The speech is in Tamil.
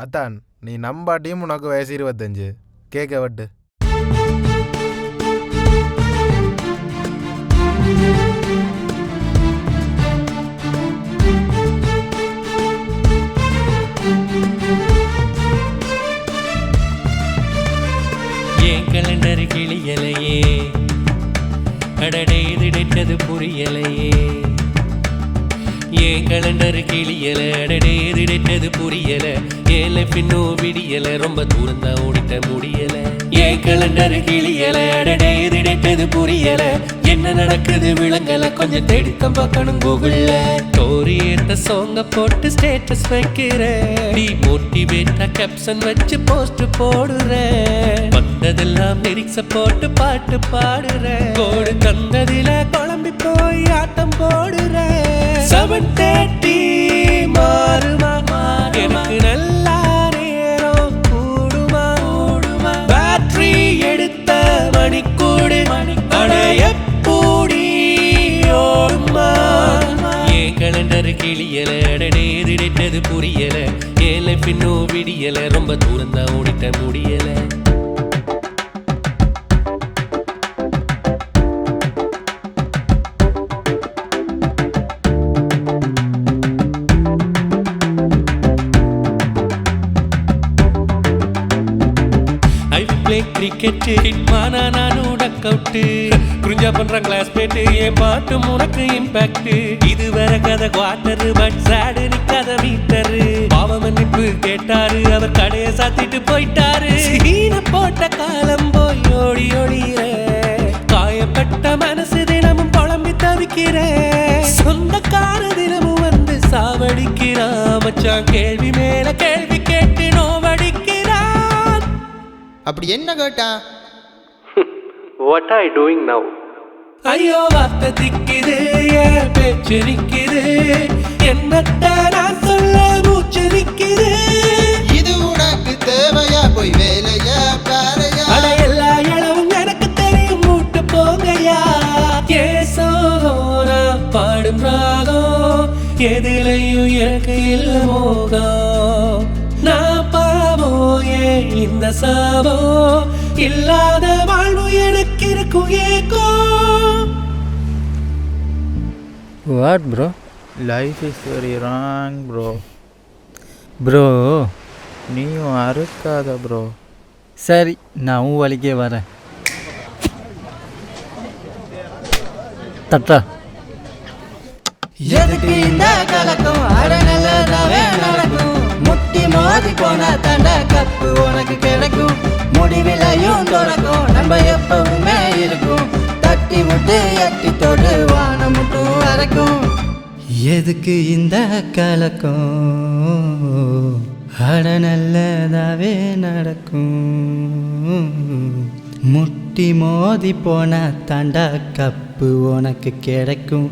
அத்தான் நீ நம்பாட்டியும் உனக்கு வயசு 25 கேட்க வட்டு. ஏன் கலண்டர் கிளியலையே அடடே திடைத்தது புரியலையே. ஏன் கலண்டர் கிளியல அடடே திடைத்தது புரியல. ஏல பின்னோ விடியல ரொம்ப தூரம் தான் ஓடிட்ட முடியல. ஏன் கலண்டர் கிளியல அடடே திடைத்தது புரியல. என்ன நடக்குது விளங்கல கொஞ்சம் தேடித்தான் பார்க்கணும் கூகுள்ல. ஸ்டோரி ஏத்த சோங்க போட்டு ஸ்டேட்டஸ் வைக்கிற. நீ மோட்டிவேட்டா கேப்ஷன் வச்சு போஸ்ட் போடுற. வந்ததெல்லாம் லிரிக்ஸ போட்டு பாட்டு பாடுற. கோடு தந்ததில குழம்பி போய் ஆட்டம் போடுற. 7:30 மாறுமா எனக்கு நல்லா நேரம் கூடுமா. பேட்டரி எடுத்த மணிக்கூடு அடையப்பூடி ஓடுமா. ஏன் கலண்டர் கிளியல அடடே திடைத்தது புரியல. ஏல பின்னோ விடியல ரொம்ப தூரம் தான் ஓடிட்ட முடியல. கிரிக்கெட் ஹிட்மானா நானும் டக் அவுட். குறிஞ்சா பண்ற கிளாஸ்மேட் என் பாட்டும் உனக்கு இம்பாக்ட். இது வேற கதை குவார்டர் பட் சாடு நிக்காத மீட்டர். பாவ மன்னிப்பு கேட்டாரு அவர் கடையை சாத்திட்டு போயிட்டாரு. சீன போட்ட காலம் போய் ஓடி ஓடிய காயப்பட்ட மனசு தினமும் புலம்பி தவிக்கிற. சொந்தக்கார தினமும் வந்து சாவடிக்கிறா. மச்சான் கேள்வி மேல கேள்வி கேட்டு நோவடிக்கிறான். அப்படி என்ன கேட்டா? What are you doing now? ஐயோ வார்த்தை திக்குது ஏன் பேச்சு நிக்குது. என்னத்த நான் சொல்ல மூச்சு நிக்குது. இது உனக்கு தேவையா போய் வேலையா பாறையா? அட எல்லா இளவும் எனக்கு தெரியும் மூட்டு போகையா. ஏசோனா பாடும் ராகம் எதிலையும் எனக்கு இல்ல மோகம். நான் பாவோ ஏன் இந்த சாவோ இல்லாத வாழ்வு எனக்கு இருக்கும் ஏக்கோ. What bro? Life is very wrong bro. Bro நீயும் அறுக்காத ப்ரோ. சரி நான் உன் வழிக்கே வரேன். தட்டா எதுக்கு இந்த கலக்கம் அட நல்லதாவே நடக்கும். முட்டி மோதி போனா தண்டா கப்பு உனக்கு கிடைக்கும். முடிவிலையும் தொடக்கும் நம்ம எப்பவுமே இருக்கும். தட்டி முட்டு எட்டி தொடு வானம் மட்டும் வரைக்கும். எதுக்கு இந்த கலக்கம் அட நல்லதாவே நடக்கும். முட்டி மோதி போனா தண்டா கப்பு உனக்கு கிடைக்கும்.